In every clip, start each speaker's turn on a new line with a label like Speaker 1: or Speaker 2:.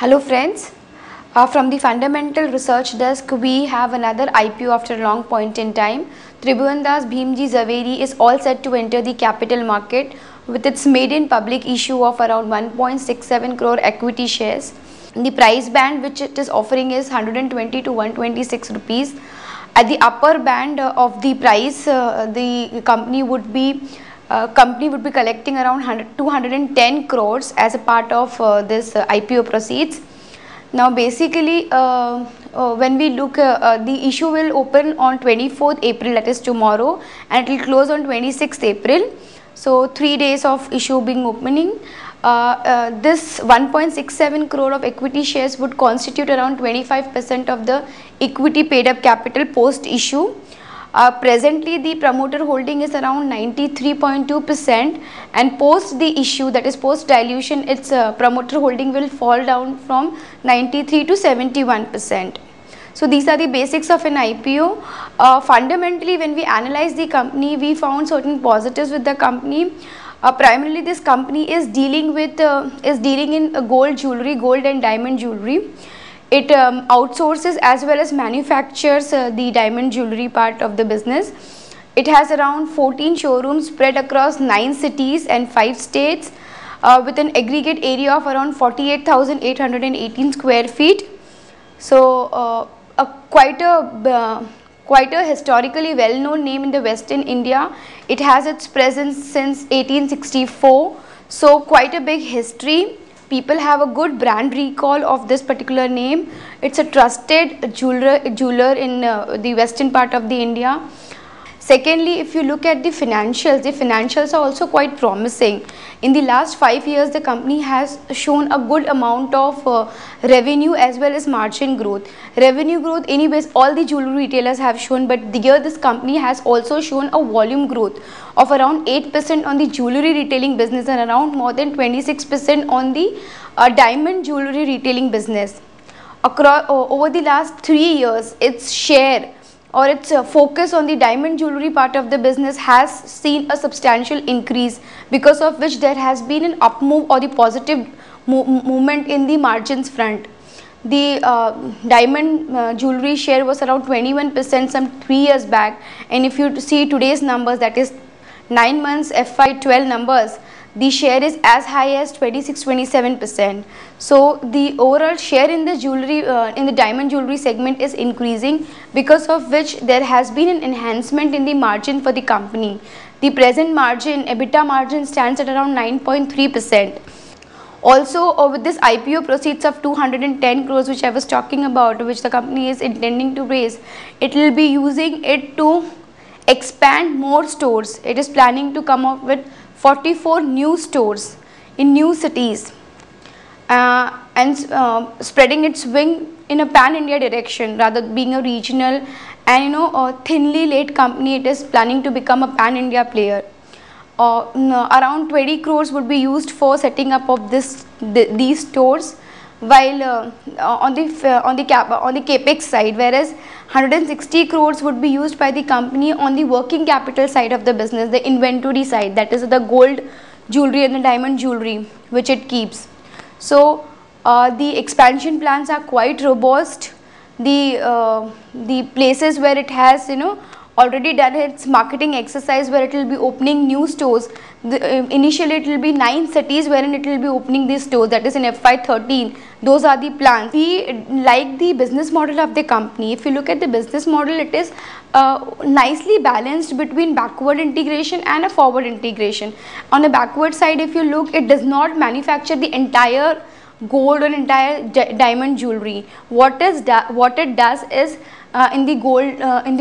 Speaker 1: Hello friends, from the Fundamental Research Desk we have another IPO after a long point in time. Tribhuvandas Bhimji Zaveri is all set to enter the capital market with its maiden public issue of around 1.67 crore equity shares. The price band which it is offering is 120 to 126 rupees. At the upper band of the price, the company would be collecting around 210 crores as a part of this IPO proceeds. Now basically when we look, the issue will open on 24th April, that is tomorrow, and it will close on 26th April. So 3 days of issue being opening. This 1.67 crore of equity shares would constitute around 25% of the equity paid up capital post issue. Presently the promoter holding is around 93.2%, and post the issue, that is post dilution, its promoter holding will fall down from 93 to 71%. So these are the basics of an IPO. Fundamentally, when we analyze the company, we found certain positives with the company. Primarily this company is dealing in gold jewelry, gold and diamond jewelry. It outsources as well as manufactures the diamond jewelry part of the business. It has around 14 showrooms spread across 9 cities and 5 states with an aggregate area of around 48,818 square feet. So quite a historically well-known name in the Western India. It has its presence since 1864, so quite a big history. People have a good brand recall of this particular name. It's a trusted jeweler in the western part of the India. Secondly, if you look at the financials are also quite promising. In the last 5 years, the company has shown a good amount of revenue as well as margin growth. Revenue growth, anyways, all the jewelry retailers have shown, but here this company has also shown a volume growth of around 8% on the jewelry retailing business and around more than 26% on the diamond jewelry retailing business. Over the last 3 years, its share or its focus on the diamond jewelry part of the business has seen a substantial increase, because of which there has been an up move or the positive movement in the margins front. The diamond jewelry share was around 21% some 3 years back, and if you see today's numbers, that is 9 months FY12 numbers, the share is as high as 26-27%. So the overall share in the jewelry, in the diamond jewelry segment is increasing, because of which there has been an enhancement in the margin for the company. The present margin, EBITDA margin, stands at around 9.3%. Also with this IPO proceeds of 210 crores which I was talking about, which the company is intending to raise, it will be using it to expand more stores. It is planning to come up with 44 new stores in new cities and spreading its wing in a pan-India direction, rather being a regional and a thinly laid company. It is planning to become a pan-India player. Around 20 crores would be used for setting up of these stores, while on the capex side, whereas 160 crores would be used by the company on the working capital side of the business, the inventory side, that is the gold jewelry and the diamond jewelry which it keeps. So the expansion plans are quite robust. The places where it has already done its marketing exercise, where it will be opening new stores. Initially it will be 9 cities wherein it will be opening these stores, that is in FY13. Those are the plans. We like the business model of the company. If you look at the business model, it is nicely balanced between backward integration and a forward integration. On the backward side, if you look, it does not manufacture the entire gold or entire diamond jewelry. What it does is, in the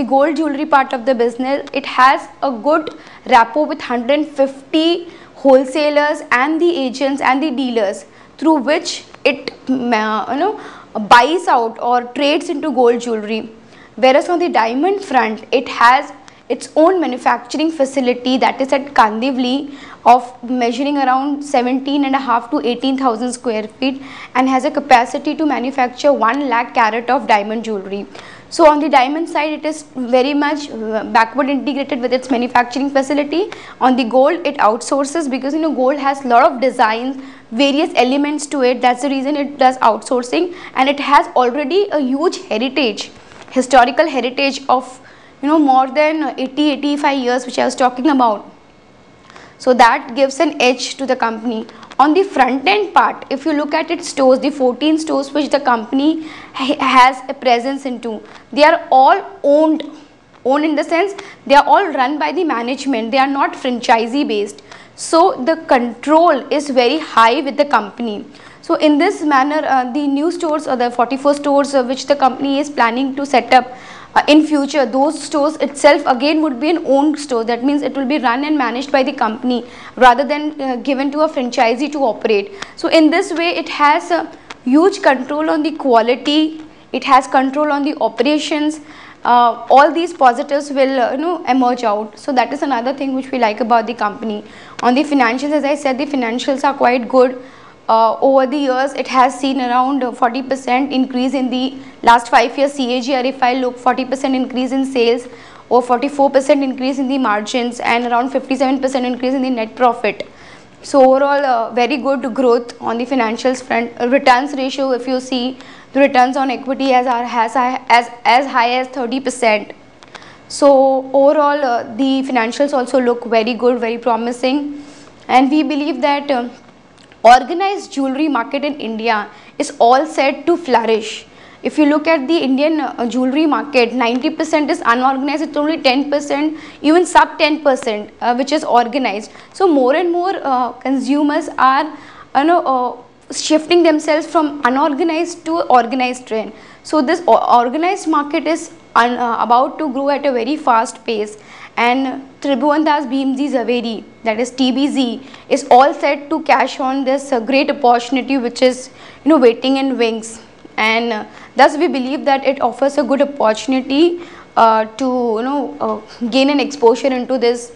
Speaker 1: gold jewelry part of the business, it has a good rapport with 150 wholesalers and the agents and the dealers, through which it buys out or trades into gold jewelry. Whereas on the diamond front, it has its own manufacturing facility, that is at Kandivali, of measuring around 17.5 to 18,000 square feet, and has a capacity to manufacture 1 lakh carat of diamond jewelry. So on the diamond side, it is very much backward integrated with its manufacturing facility. On the gold, it outsources, because gold has a lot of designs, various elements to it. That's the reason it does outsourcing, and it has already a huge historical heritage of more than 80-85 years, which I was talking about. So that gives an edge to the company. On the front end part, if you look at its stores, the 14 stores which the company has a presence into, they are all owned in the sense they are all run by the management. They are not franchisee based. So the control is very high with the company. So in this manner, the new stores, or the 44 stores which the company is planning to set up in future, those stores itself again would be an owned store. That means it will be run and managed by the company rather than given to a franchisee to operate. So in this way, it has a huge control on the quality, it has control on the operations. All these positives will emerge out. So that is another thing which we like about the company. On the financials, as I said, the financials are quite good. Over the years, it has seen around 40% increase in the last 5 years CAGR. If I look, 40% increase in sales, or 44% increase in the margins, and around 57% increase in the net profit. So overall, very good growth on the financials front. Returns ratio, if you see, the returns on equity as high as 30%. So overall, the financials also look very good, very promising, and we believe that organized jewelry market in India is all set to flourish. If you look at the Indian jewelry market, 90% is unorganized, it's only 10%, even sub 10%, which is organized. So more and more consumers are shifting themselves from unorganized to organized trend. So this organized market is about to grow at a very fast pace, and Tribhuvandas Bhimji Zaveri, that is TBZ, is all set to cash on this great opportunity which is waiting in wings, and thus we believe that it offers a good opportunity to gain an exposure into this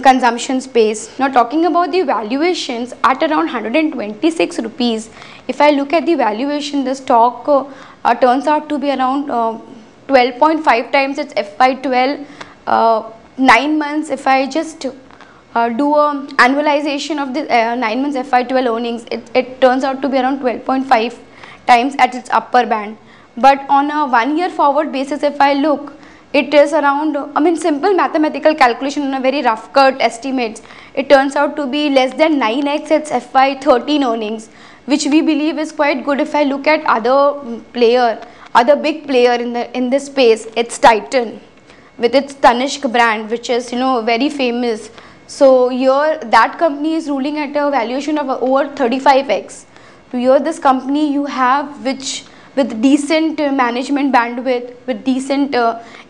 Speaker 1: consumption space. Now talking about the valuations, at around 126 rupees, if I look at the valuation, the stock turns out to be around 12.5 times its FY12 9 months. If I just do a annualization of the 9 months FY12 earnings, it turns out to be around 12.5 times at its upper band. But on a 1 year forward basis, if I look, it is around, simple mathematical calculation on a very rough cut estimates, it turns out to be less than 9x its FY13 earnings, which we believe is quite good. If I look at other big player in this space, it's Titan with its Tanishq brand, which is very famous. So here that company is ruling at a valuation of over 35x. So here this company you have which with decent management bandwidth, with decent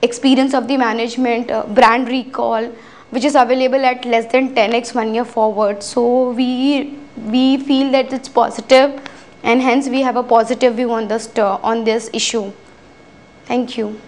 Speaker 1: experience of the management, brand recall, which is available at less than 10x 1 year forward. So we feel that it's positive, and hence we have a positive view on this issue. Thank you.